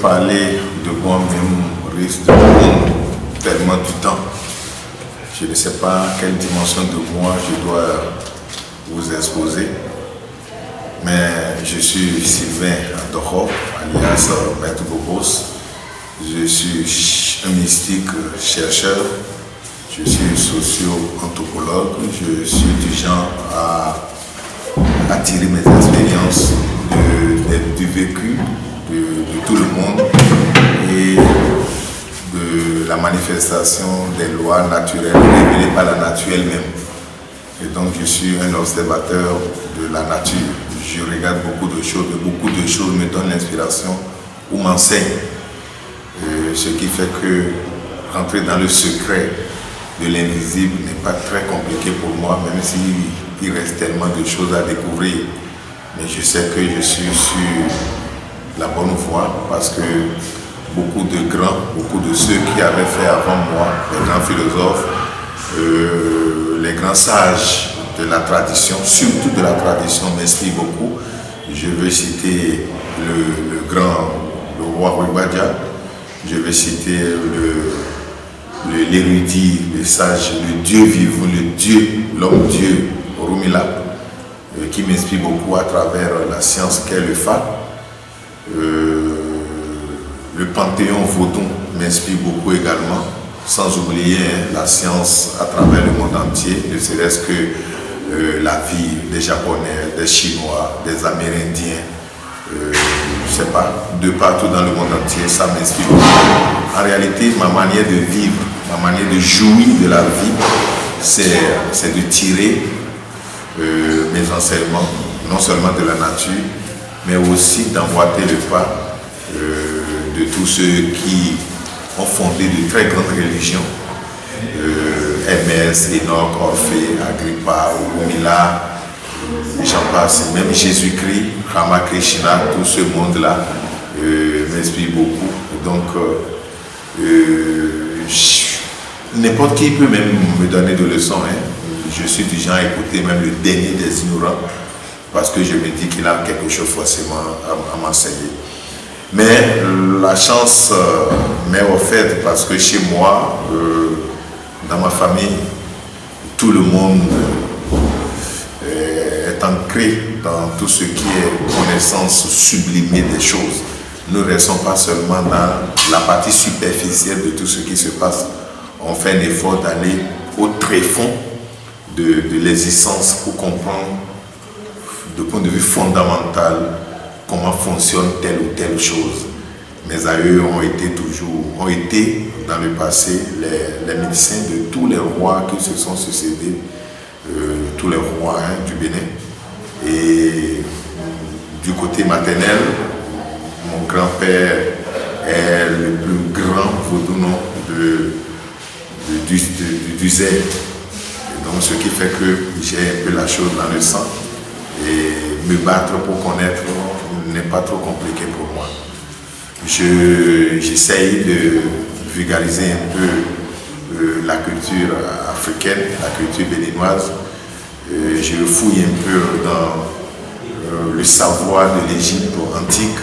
parler de moi-même risque de prendre tellement du temps. Je ne sais pas quelle dimension de moi je dois vous exposer, mais je suis Sylvain Adoro, alias Maître Bobos. Je suis un mystique chercheur, je suis socio-anthropologue, je suis du genre à attirer mes expériences du vécu de tout le monde et de la manifestation des lois naturelles révélées par la nature elle-même. Et donc je suis un observateur de la nature. Je regarde beaucoup de choses, et beaucoup de choses me donnent l'inspiration ou m'enseignent. Ce qui fait que rentrer dans le secret de l'invisible n'est pas très compliqué pour moi, même s'il reste tellement de choses à découvrir. Mais je sais que je suis sur la bonne voie parce que beaucoup de ceux qui avaient fait avant moi, les grands philosophes, les grands sages de la tradition, surtout de la tradition, m'inspirent beaucoup. Je veux citer le roi Rubadja, je vais citer l'érudit, le sage, le Dieu vivant, l'homme Dieu, Orunmila, qui m'inspire beaucoup à travers la science qu'est le Fa. Le panthéon vaudou m'inspire beaucoup également, sans oublier la science à travers le monde entier, ne serait-ce que la vie des Japonais, des Chinois, des Amérindiens, je sais pas, de partout dans le monde entier, ça m'inspire beaucoup. En réalité, ma manière de vivre, ma manière de jouir de la vie, c'est de tirer mes enseignements, non seulement de la nature, mais aussi d'emboîter le pas de tous ceux qui ont fondé de très grandes religions, Hermès, Enoch, Orphée, Agrippa, Orunmila, j'en passe, même Jésus-Christ, Ramakrishna, tout ce monde-là m'inspire beaucoup. Donc, n'importe qui peut même me donner des leçons. Je suis du genre à écouter même le dernier des ignorants parce que je me dis qu'il a quelque chose forcément à m'enseigner. Mais la chance m'est offerte parce que chez moi, dans ma famille, tout le monde est ancré dans tout ce qui est connaissance sublimée des choses. Nous ne restons pas seulement dans la partie superficielle de tout ce qui se passe. On fait un effort d'aller au tréfonds de l'existence pour comprendre de point de vue fondamental comment fonctionne telle ou telle chose. Mes aïeux ont été dans le passé les médecins de tous les rois qui se sont succédés, tous les rois du Bénin. Et du côté maternel, mon grand-père est le plus grand vaudounon du Zé. Donc ce qui fait que j'ai un peu la chose dans le sang. Et me battre pour connaître n'est pas trop compliqué pour moi. J'essaye de vulgariser un peu la culture africaine, la culture béninoise. Je fouille un peu dans le savoir de l'Égypte antique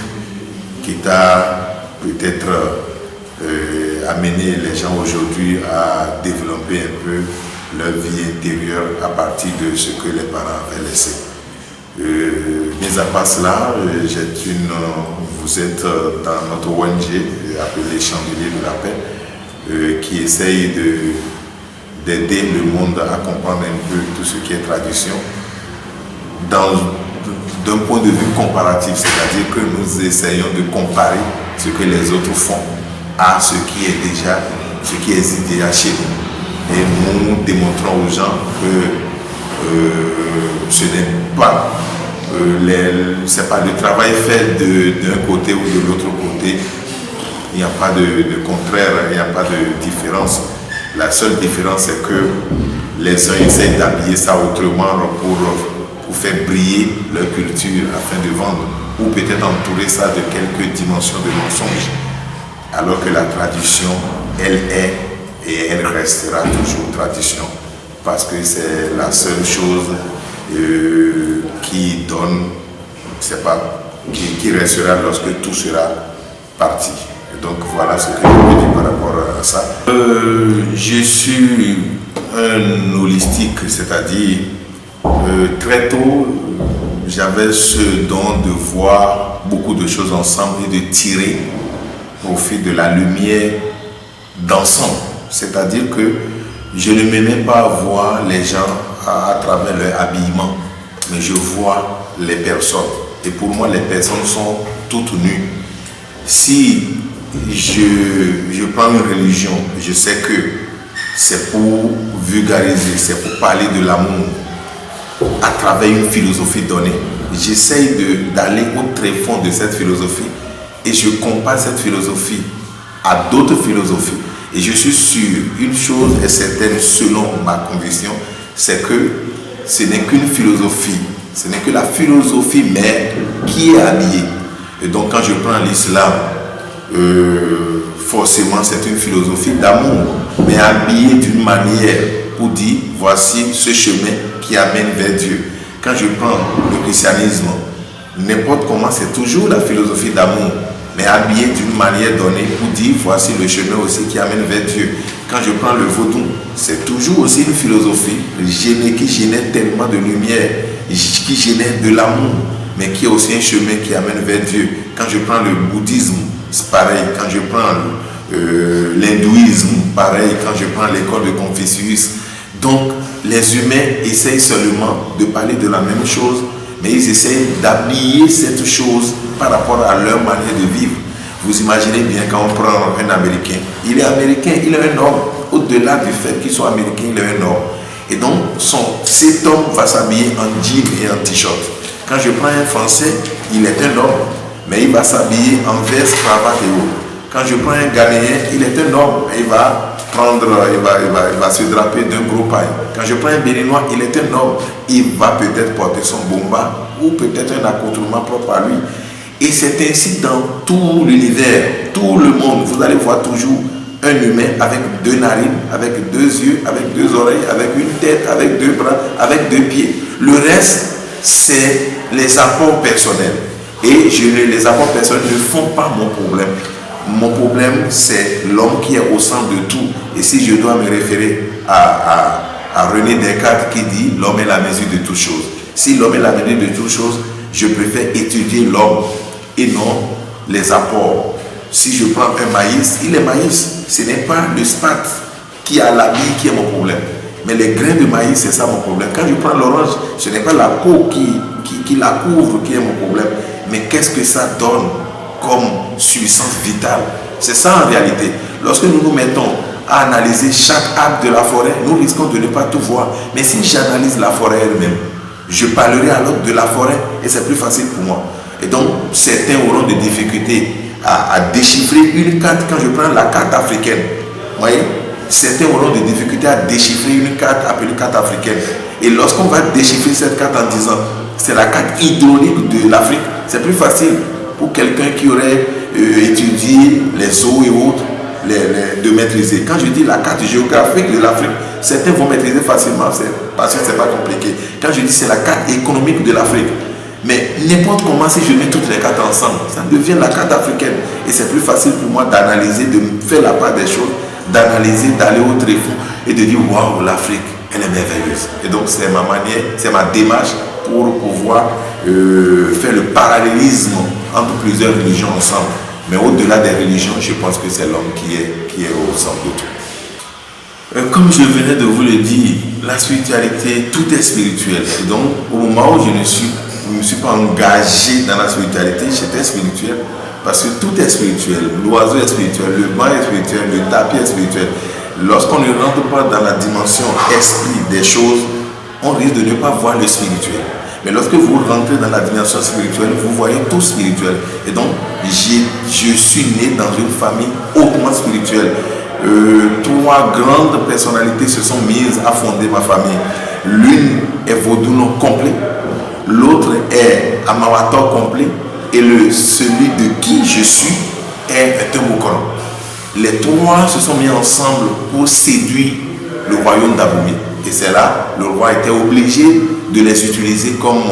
qui t'a peut-être amené les gens aujourd'hui à développer un peu leur vie intérieure à partir de ce que les parents avaient laissé. Mis à part cela, vous êtes dans notre ONG appelée Chandelier de la Paix qui essaye d'aider le monde à comprendre un peu tout ce qui est tradition d'un point de vue comparatif, c'est-à-dire que nous essayons de comparer ce que les autres font à ce qui existe déjà chez nous. Et nous démontrons aux gens que ce n'est pas le travail fait d'un côté ou de l'autre côté. Il n'y a pas de contraire, il n'y a pas de différence. La seule différence, c'est que les uns essayent d'habiller ça autrement pour faire briller leur culture afin de vendre, ou peut-être entourer ça de quelques dimensions de mensonges, alors que la tradition, elle est et elle restera toujours tradition, parce que c'est la seule chose qui donne, c'est pas, qui restera lorsque tout sera partie. Et donc voilà ce que je peux dire par rapport à ça. Je suis un holistique, c'est-à-dire très tôt, j'avais ce don de voir beaucoup de choses ensemble et de tirer profit de la lumière d'ensemble. C'est-à-dire que je ne m'aimais pas voir les gens à travers leur habillement, mais je vois les personnes. Et pour moi, les personnes sont toutes nues. Si je prends une religion, je sais que c'est pour vulgariser, c'est pour parler de l'amour à travers une philosophie donnée. J'essaye d'aller au tréfonds de cette philosophie et je compare cette philosophie à d'autres philosophies. Et je suis sûr, une chose est certaine selon ma conviction, c'est que ce n'est qu'une philosophie, ce n'est que la philosophie mère qui est habillée. Et donc quand je prends l'islam, forcément c'est une philosophie d'amour, mais habillée d'une manière pour dire voici ce chemin qui amène vers Dieu. Quand je prends le christianisme, n'importe comment, c'est toujours la philosophie d'amour, mais habillée d'une manière donnée pour dire voici le chemin aussi qui amène vers Dieu. Quand je prends le vaudou, c'est toujours aussi une philosophie qui génère tellement de lumière, qui génère de l'amour, mais qui est aussi un chemin qui amène vers Dieu. Quand je prends le bouddhisme, c'est pareil. Quand je prends l'hindouisme, pareil. Quand je prends l'école de Confucius. Donc, les humains essayent seulement de parler de la même chose, mais ils essayent d'habiller cette chose par rapport à leur manière de vivre. Vous imaginez bien quand on prend un Américain, il est américain, il est un homme. Au-delà du fait qu'il soit américain, il est un homme. Et donc, cet homme va s'habiller en jean et en t-shirt. Quand je prends un Français, il est un homme, mais il va s'habiller en veste, cravate et autres. Quand je prends un Ghanéen, il est un homme, il va se draper d'un gros paille. Quand je prends un Béninois, il est un homme, il va peut-être porter son bomba ou peut-être un accoutrement propre à lui. Et c'est ainsi dans tout l'univers, tout le monde. Vous allez voir toujours un humain avec deux narines, avec deux yeux, avec deux oreilles, avec une tête, avec deux bras, avec deux pieds. Le reste, c'est les apports personnels. Et les apports personnels ne font pas mon problème. Mon problème, c'est l'homme qui est au centre de tout. Et si je dois me référer à René Descartes qui dit « l'homme est la mesure de toutes choses ». Si l'homme est la mesure de toutes choses, je préfère étudier l'homme et non les apports. Si je prends un maïs, il est maïs. Ce n'est pas le spat qui a la bille qui est mon problème. Mais les grains de maïs, c'est ça mon problème. Quand je prends l'orange, ce n'est pas la peau qui la couvre qui est mon problème. Mais qu'est-ce que ça donne comme substance vitale? C'est ça en réalité. Lorsque nous nous mettons à analyser chaque arbre de la forêt, nous risquons de ne pas tout voir. Mais si j'analyse la forêt elle-même, je parlerai alors de la forêt et c'est plus facile pour moi. Et donc, certains auront des difficultés à déchiffrer une carte. Quand je prends la carte africaine, vous voyez, certains auront des difficultés à déchiffrer une carte appelée carte africaine. Et lorsqu'on va déchiffrer cette carte en disant c'est la carte hydraulique de l'Afrique, c'est plus facile pour quelqu'un qui aurait étudié les eaux et autres de maîtriser. Quand je dis la carte géographique de l'Afrique, certains vont maîtriser facilement parce que c'est pas compliqué. Quand je dis c'est la carte économique de l'Afrique, mais n'importe comment, si je mets toutes les cartes ensemble, ça devient la carte africaine. Et c'est plus facile pour moi d'analyser, de faire la part des choses, d'analyser, d'aller au tréfonds et de dire waouh, l'Afrique, elle est merveilleuse. Et donc c'est ma manière, c'est ma démarche pour pouvoir faire le parallélisme entre plusieurs religions ensemble. Mais au-delà des religions, je pense que c'est l'homme qui est au centre de tout. Comme je venais de vous le dire, la spiritualité, tout est spirituel. Et donc, au moment où je ne me suis pas engagé dans la spiritualité, j'étais spirituel. Parce que tout est spirituel. L'oiseau est spirituel, le banc est spirituel, le tapis est spirituel. Lorsqu'on ne rentre pas dans la dimension esprit des choses, on risque de ne pas voir le spirituel. Mais lorsque vous rentrez dans la dimension spirituelle, vous voyez tout spirituel. Et donc, je suis né dans une famille hautement spirituelle. 3 grandes personnalités se sont mises à fonder ma famille. L'une est Vodouno complet, l'autre est Amawator complet, et celui de qui je suis est un Moukoran. Les 3 se sont mis ensemble pour séduire le royaume d'Aboumé. Et c'est là, le roi était obligé de les utiliser comme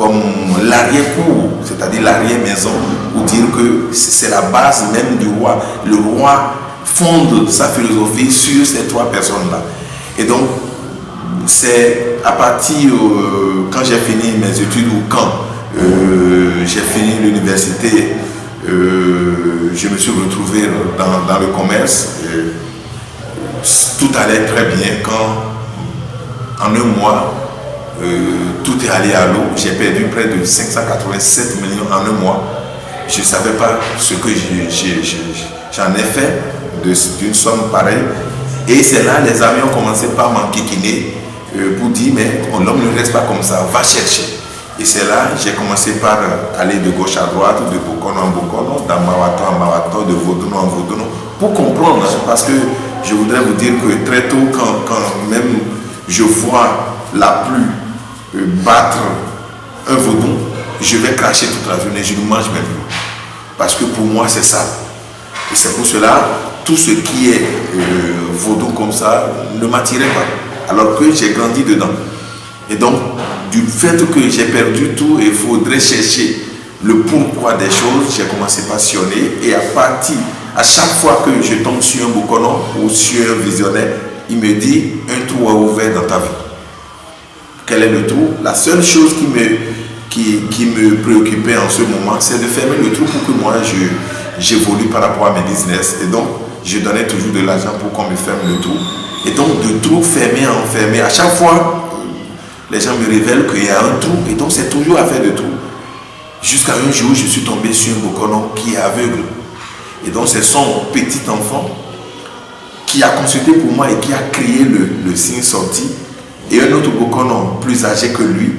comme l'arrière-cour, c'est-à-dire l'arrière-maison, pour dire que c'est la base même du roi. Le roi fonde sa philosophie sur ces trois personnes-là. Et donc, c'est à partir, quand j'ai fini mes études, ou quand j'ai fini l'université, je me suis retrouvé dans le commerce. Tout allait très bien quand, en un mois, tout est allé à l'eau. J'ai perdu près de 587 millions en un mois. Je ne savais pas ce que j'en ai fait d'une somme pareille. Et c'est là les amis ont commencé par m'enquiquiner pour dire mais l'homme ne reste pas comme ça, va chercher. Et c'est là j'ai commencé par aller de gauche à droite, de Bokono en Bokono, d'Ambawato en Ambawato, de Vodouno en Vodouno, pour comprendre. Parce que je voudrais vous dire que très tôt, quand même je vois la pluie battre un vaudou, je vais cracher toute la journée, je ne mange même plus. Parce que pour moi c'est ça. Et c'est pour cela, tout ce qui est vaudou comme ça ne m'attirait pas. Alors que j'ai grandi dedans. Et donc, du fait que j'ai perdu tout, il faudrait chercher le pourquoi des choses, j'ai commencé à passionner. Et à chaque fois que je tombe sur un Bokono ou sur un visionnaire, il me dit, un trou est ouvert dans ta vie. Quel est le trou? La seule chose qui me préoccupait en ce moment, c'est de fermer le trou pour que moi, j'évolue par rapport à mes business. Et donc, je donnais toujours de l'argent pour qu'on me ferme le trou. Et donc, de trou fermé à enfermé, à chaque fois, les gens me révèlent qu'il y a un trou. Et donc, c'est toujours affaire de trou. Jusqu'à un jour, je suis tombé sur un Bokono qui est aveugle. Et donc, c'est son petit enfant qui a consulté pour moi et qui a créé le signe sorti. Et un autre Bokono, plus âgé que lui,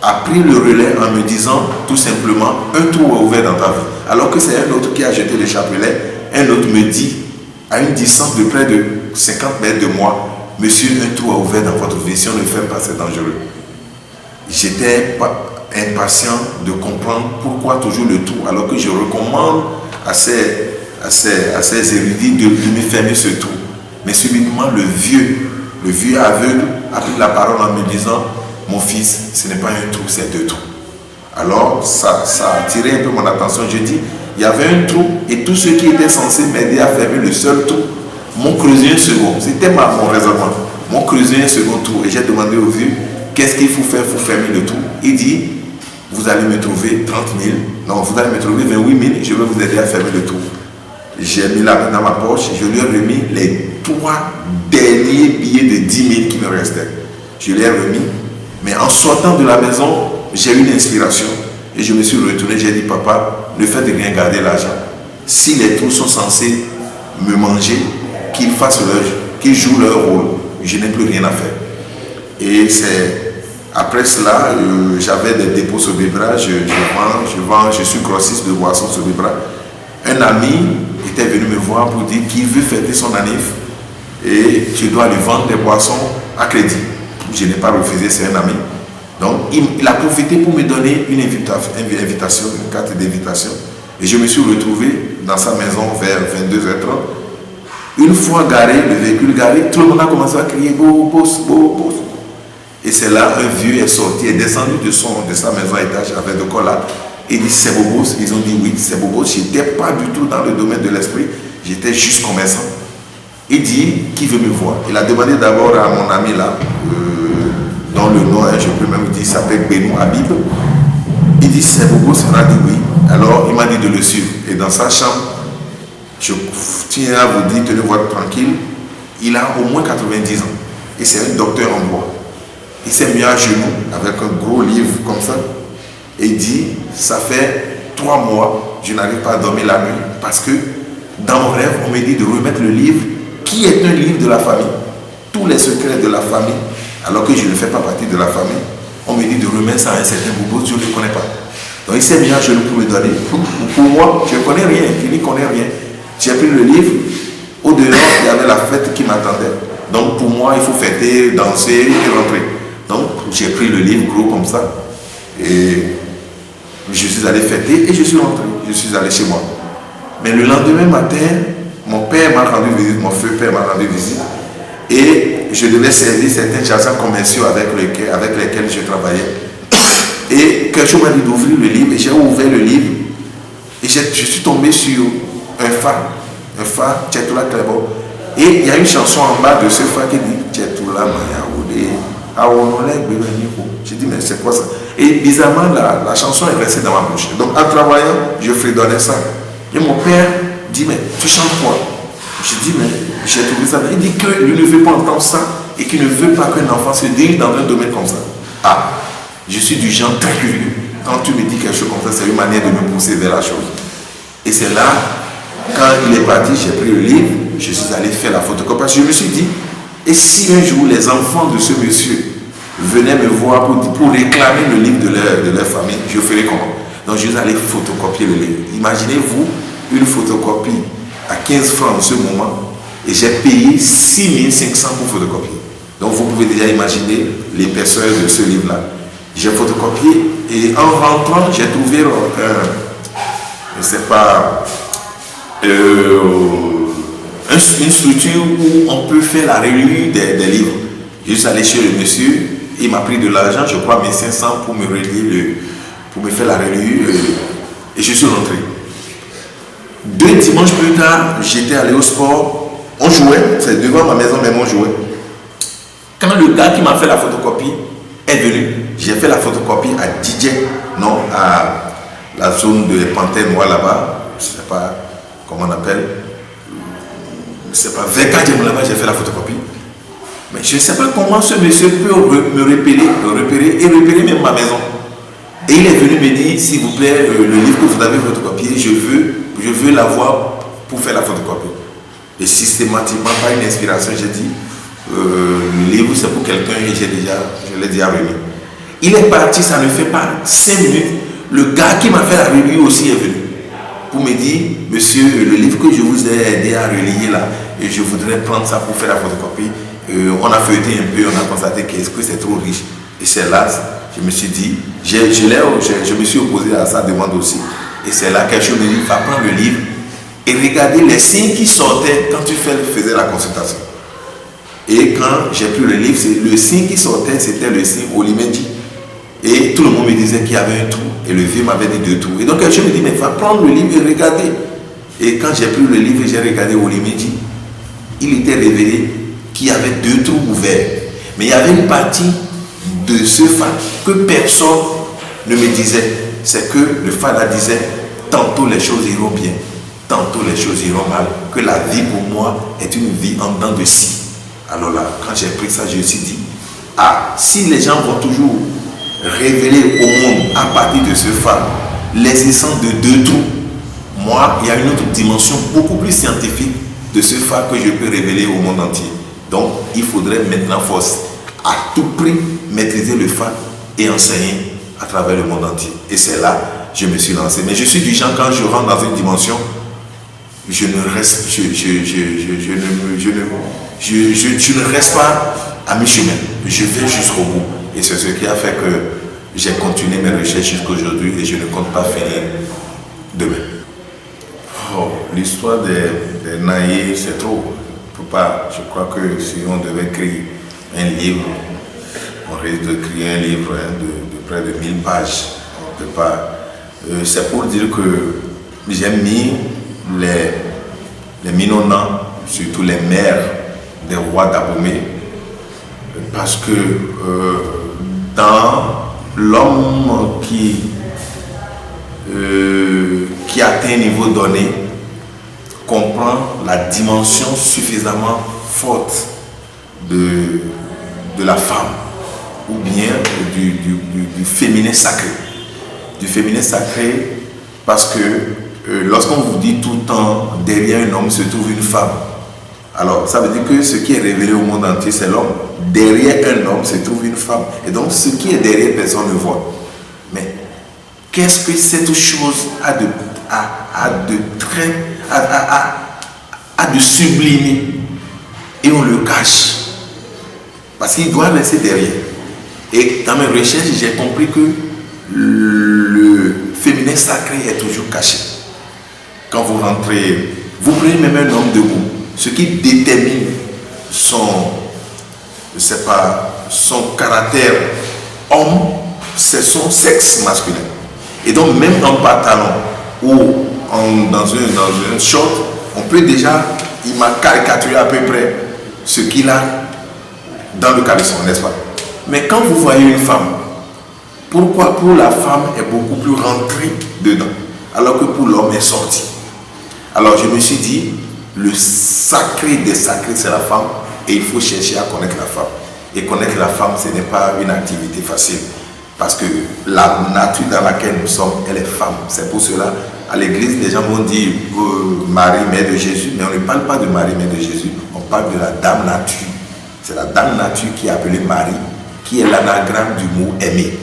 a pris le relais en me disant tout simplement un trou est ouvert dans ta vie. Alors que c'est un autre qui a jeté le chapelet, un autre me dit à une distance de près de 50 mètres de moi, monsieur, un trou est ouvert dans votre vie, si on ne le ferme pas, c'est dangereux. J'étais impatient de comprendre pourquoi toujours le trou, alors que je recommande à ces érudits de me fermer ce trou. Mais subitement, le vieux aveugle a pris la parole en me disant, mon fils, ce n'est pas un trou, c'est deux trous. Alors, ça a attiré un peu mon attention. Je dis, il y avait un trou et tous ceux qui étaient censés m'aider à fermer le seul trou m'ont creusé un second. C'était mon raisonnement. M'ont creusé un second trou et j'ai demandé au vieux, qu'est-ce qu'il faut faire pour fermer le trou? Il dit, vous allez me trouver 30 000, non, vous allez me trouver 28 000, je vais vous aider à fermer le trou. J'ai mis la main dans ma poche, je lui ai remis les 3 derniers billets de 10 000 qui me restaient. Je lui ai remis. Mais en sortant de la maison, j'ai eu une inspiration et je me suis retourné, j'ai dit, papa, ne faites rien garder l'argent. Si les trous sont censés me manger, qu'ils jouent leur rôle, je n'ai plus rien à faire. Et c'est après cela, j'avais des dépôts sur les bras, je suis grossiste de boissons sur les bras. Un ami était venu me voir pour dire qu'il veut fêter son anniv et je dois lui vendre des boissons à crédit. Je n'ai pas refusé, c'est un ami. Donc, il a profité pour me donner une invitation, une carte d'invitation. Et je me suis retrouvé dans sa maison vers 22h30. Une fois garé, le véhicule garé, tout le monde a commencé à crier « Beau boss, beau boss ». Et c'est là, un vieux est sorti, est descendu de sa maison à étage avec de cola. Et il dit « C'est beau boss ». Ils ont dit « Oui, c'est beau boss ». Je n'étais pas du tout dans le domaine de l'esprit. J'étais juste commerçant. Il dit « Qui veut me voir ?» Il a demandé d'abord à mon ami là, dont le nom, je peux même dire, s'appelle Benoît Habib. Il dit, c'est beau, on a dit oui. Alors, il m'a dit de le suivre. Et dans sa chambre, je tiens à vous dire, tenez-vous tranquille, il a au moins 90 ans. Et c'est un docteur en droit. Il s'est mis à genoux avec un gros livre comme ça. Et il dit, ça fait 3 mois, je n'arrive pas à dormir la nuit. Parce que dans mon rêve, on me dit de remettre le livre, qui est un livre de la famille. Tous les secrets de la famille. Alors que je ne fais pas partie de la famille, on me dit de remettre ça à un certain boubou, je ne le connais pas. Donc il s'est mis à genoux pour me donner. Pour moi, je ne connais rien, je n'y connais rien. J'ai pris le livre, au-dehors, il y avait la fête qui m'attendait. Donc pour moi, il faut fêter, danser et rentrer. Donc j'ai pris le livre gros comme ça, et je suis allé fêter et je suis rentré. Je suis allé chez moi. Mais le lendemain matin, mon père m'a rendu visite, mon feu père m'a rendu visite. Et je devais servir certains agents commerciaux avec lesquels je travaillais. Et quelque chose m'a dit d'ouvrir le livre, et j'ai ouvert le livre, et je suis tombé sur un phare, Tchétoula Clébo. Et il y a une chanson en bas de ce phare qui dit Tchétoula Mayaoudé, Aonolek Bebeniko. J'ai dit, mais c'est quoi ça? Et bizarrement, la chanson est restée dans ma bouche. Donc, en travaillant, je fredonnais ça. Et mon père dit, mais tu chantes quoi? Je dis, mais j'ai trouvé ça. Il dit qu'il ne veut pas entendre ça et qu'il ne veut pas qu'un enfant se dirige dans un domaine comme ça. Ah, je suis du genre très curieux. Quand tu me dis quelque chose comme ça, c'est une manière de me pousser vers la chose. Et c'est là, quand il est parti, j'ai pris le livre, je suis allé faire la photocopie. Parce que je me suis dit, et si un jour les enfants de ce monsieur venaient me voir pour réclamer le livre de leur famille, je ferais comment? Donc je suis allé photocopier le livre. Imaginez-vous une photocopie à 15 francs en ce moment, et j'ai payé 6500 pour photocopier. Donc vous pouvez déjà imaginer l'épaisseur de ce livre-là. J'ai photocopié, et en rentrant, j'ai trouvé je ne sais pas, une structure où on peut faire la revue des livres. Je suis allé chez le monsieur, il m'a pris de l'argent, je crois 1500 pour me relier pour me faire la revue, et je suis rentré. 2 dimanches plus tard, j'étais allé au sport, on jouait, c'est devant ma maison, même on jouait. Quand le gars qui m'a fait la photocopie est venu, j'ai fait la photocopie à DJ, non, à la zone de Panthère Noire là-bas, je ne sais pas comment on appelle, je ne sais pas, VK là-bas, j'ai fait la photocopie. Mais je ne sais pas comment ce monsieur peut me repérer et repérer même ma maison. Et il est venu me dire, s'il vous plaît, le livre que vous avez photocopié, je veux l'avoir pour faire la photocopie. Et systématiquement, par une inspiration, j'ai dit, le livre c'est pour quelqu'un et je l'ai déjà remis. Il est parti, ça ne fait pas 5 minutes. Le gars qui m'a fait la revue aussi est venu pour me dire, monsieur, le livre que je vous ai aidé à relier là, et je voudrais prendre ça pour faire la photocopie. On a feuilleté un peu, on a constaté que c'est trop riche. Et c'est là, je me suis dit, je me suis opposé à sa demande aussi. Et c'est là quelque chose me dit, va prendre le livre et regarder les signes qui sortaient quand tu faisais la consultation. Et quand j'ai pris le livre, le signe qui sortait, c'était le signe Olimendi. Et tout le monde me disait qu'il y avait un trou. Et le vieux m'avait dit 2 trous. Et donc je me dis, mais va prendre le livre et regarder. Et quand j'ai pris le livre et j'ai regardé Olimendi, il était révélé qu'il y avait 2 trous ouverts. Mais il y avait une partie de ce phare que personne ne me disait. C'est que le phare là disait, tantôt les choses iront bien, tantôt les choses iront mal. Que la vie pour moi est une vie en dents de scie. Alors là, quand j'ai pris ça, je me suis dit, ah, si les gens vont toujours révéler au monde à partir de ce phare l'existence de 2 trous, moi, il y a une autre dimension beaucoup plus scientifique de ce phare que je peux révéler au monde entier. Donc, il faudrait maintenant force à tout prix maîtriser le phare et enseigner à travers le monde entier. Et c'est là que je me suis lancé. Mais je suis du genre, quand je rentre dans une dimension, je ne reste pas à mi-chemin. Je vais jusqu'au bout. Et c'est ce qui a fait que j'ai continué mes recherches jusqu'à aujourd'hui et je ne compte pas finir demain. Oh, l'histoire des naïfs, c'est trop. Je crois que si on devait écrire un livre, on risque de créer un livre de près de 1000 pages. On ne peut pas. C'est pour dire que j'ai mis les Minonans, surtout les mères des rois d'Abomey, parce que dans l'homme qui atteint un niveau donné, comprend la dimension suffisamment forte de la femme, ou bien du féminin sacré. Du féminin sacré, parce que lorsqu'on vous dit tout le temps derrière un homme se trouve une femme, alors ça veut dire que ce qui est révélé au monde entier c'est l'homme. Derrière un homme se trouve une femme. Et donc ce qui est derrière personne ne voit. Mais qu'est-ce que cette chose a de sublimer? Et on le cache. Parce qu'il doit rester derrière. Et dans mes recherches, j'ai compris que le féminin sacré est toujours caché. Quand vous rentrez, vous prenez même un homme debout. Ce qui détermine son caractère homme, c'est son sexe masculin. Et donc même en pantalon ou dans un short, on peut déjà caricaturer à peu près ce qu'il a dans le caleçon, n'est-ce pas? Mais quand vous voyez une femme, pourquoi pour la femme est beaucoup plus rentrée dedans, alors que pour l'homme est sorti? Alors je me suis dit, le sacré des sacrés, c'est la femme, et il faut chercher à connaître la femme. Et connaître la femme, ce n'est pas une activité facile, parce que la nature dans laquelle nous sommes, elle est femme. C'est pour cela, à l'église, les gens vont dire Marie, mère de Jésus, mais on ne parle pas de Marie, mère de Jésus, on parle de la dame nature. C'est la dame nature qui est appelée Marie, qui est l'anagramme du mot aimer.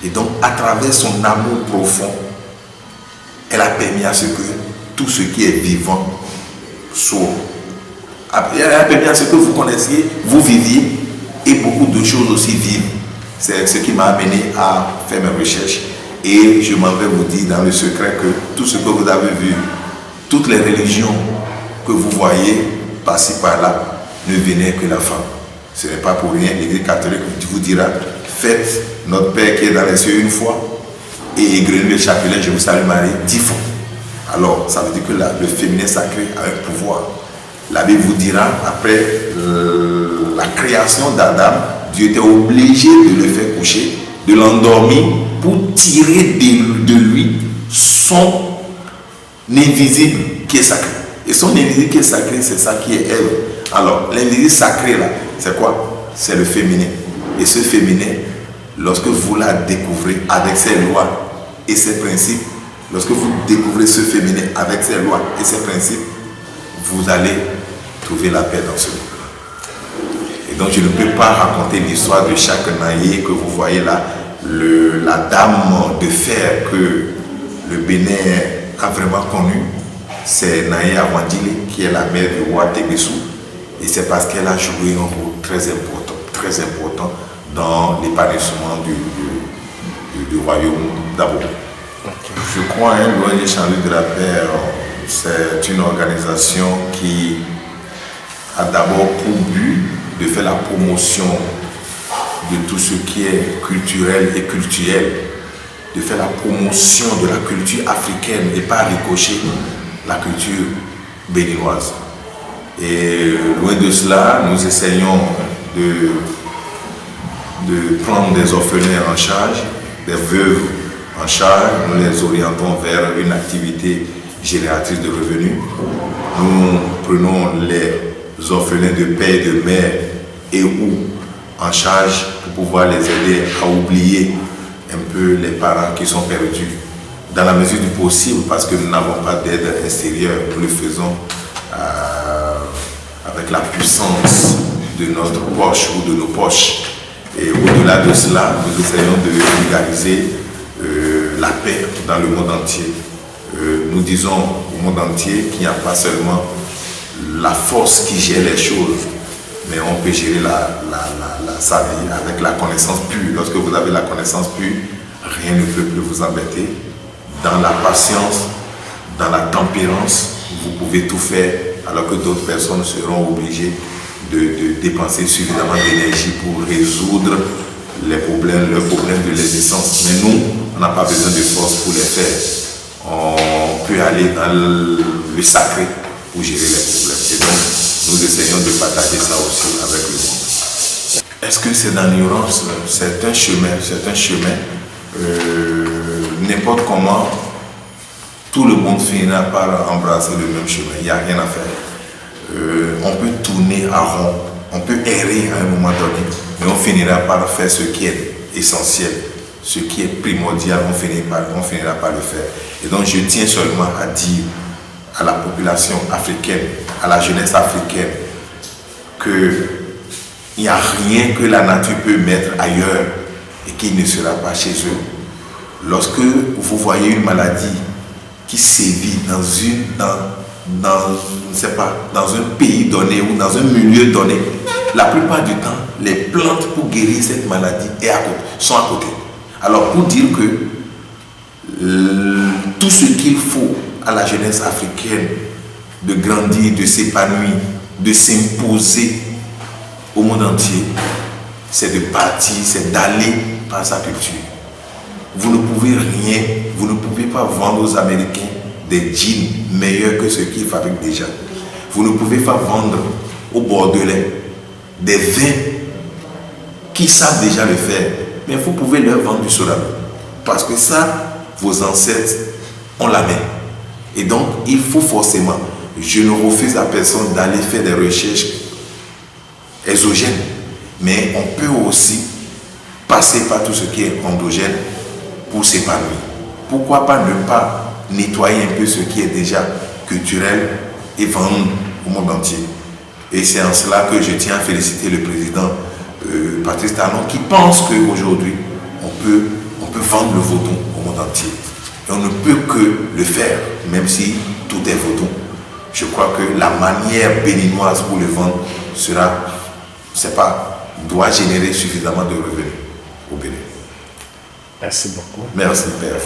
Et donc, à travers son amour profond, elle a permis à ce que tout ce qui est vivant soit. Elle a permis à ce que vous connaissiez, vous viviez, et beaucoup d'autres choses aussi vivent. C'est ce qui m'a amené à faire mes recherches. Et je m'en vais vous dire dans le secret que tout ce que vous avez vu, toutes les religions que vous voyez passer par là, ne venaient que la femme. Ce n'est pas pour rien, l'Église catholique vous dira, faites notre Père qui est dans les cieux une fois, et égrenez le chapelet, je vous salue Marie, 10 fois. Alors, ça veut dire que le féminin sacré a un pouvoir. La Bible vous dira, après la création d'Adam, Dieu était obligé de le faire coucher, de l'endormir pour tirer de lui son invisible qui est sacré. Et son invisible qui est sacré, c'est ça qui est Ève. Alors, l'invisible sacré là, c'est quoi? C'est le féminin. Et ce féminin, lorsque vous la découvrez avec ses lois et ses principes, lorsque vous découvrez ce féminin avec ses lois et ses principes, vous allez trouver la paix dans ce monde. Et donc je ne peux pas raconter l'histoire de chaque naïe que vous voyez là, la dame de fer que le Bénin a vraiment connue, c'est Naïe Awandile, qui est la mère du roi Témessou. Et c'est parce qu'elle a joué un rôle très important dans l'épanouissement du royaume d'Abo. Okay. Je crois que l'ONG Charlie de la Paix, c'est une organisation qui a d'abord pour but de faire la promotion de tout ce qui est culturel et culturel, de faire la promotion de la culture africaine et pas ricocher la culture béninoise. Et loin de cela, nous essayons de prendre des orphelins en charge, des veuves en charge, nous les orientons vers une activité génératrice de revenus. Nous prenons les orphelins de père et de mère et ou en charge pour pouvoir les aider à oublier un peu les parents qui sont perdus dans la mesure du possible, parce que nous n'avons pas d'aide extérieure, nous le faisons avec la puissance de notre poche ou de nos poches. Et au-delà de cela, nous essayons de vulgariser la paix dans le monde entier. Nous disons au monde entier qu'il n'y a pas seulement la force qui gère les choses, mais on peut gérer sa vie avec la connaissance pure. Lorsque vous avez la connaissance pure, rien ne peut plus vous embêter. Dans la patience, dans la tempérance, vous pouvez tout faire, alors que d'autres personnes seront obligées de dépenser suffisamment d'énergie pour résoudre leurs problèmes de l'existence. Mais nous, on n'a pas besoin de force pour les faire. On peut aller dans le sacré pour gérer les problèmes. Et donc, nous essayons de partager ça aussi avec le monde. Est-ce que c'est dans l'ignorance? C'est un chemin. N'importe comment, tout le monde finira par embrasser le même chemin. Il n'y a rien à faire. On peut tourner à rond, on peut errer à un moment donné, mais on finira par faire ce qui est essentiel, ce qui est primordial, on finira par le faire. Et donc je tiens seulement à dire à la population africaine, à la jeunesse africaine, qu'il n'y a rien que la nature peut mettre ailleurs et qui ne sera pas chez eux. Lorsque vous voyez une maladie qui sévit dans un pays donné ou dans un milieu donné, la plupart du temps, les plantes pour guérir cette maladie sont à côté. Alors pour dire que tout ce qu'il faut à la jeunesse africaine de grandir, de s'épanouir, de s'imposer au monde entier, c'est de partir, c'est d'aller par sa culture. Vous ne pouvez rien, vous ne pouvez pas vendre aux Américains des jeans meilleurs que ceux qu'ils fabriquent déjà. Vous ne pouvez pas vendre aux Bordelais des vins qui savent déjà le faire, mais vous pouvez leur vendre du Sorano. Parce que ça, vos ancêtres ont la main. Et donc, il faut forcément, je ne refuse à personne d'aller faire des recherches exogènes, mais on peut aussi passer par tout ce qui est endogène pour s'épanouir. Pourquoi pas ne pas nettoyer un peu ce qui est déjà culturel et vendre au monde entier. Et c'est en cela que je tiens à féliciter le président Patrice Talon qui pense qu'aujourd'hui, on peut vendre le vaudou au monde entier. Et on ne peut que le faire, même si tout est vaudou. Je crois que la manière béninoise pour le vendre doit générer suffisamment de revenus au Bénin. Merci beaucoup. Merci, Père.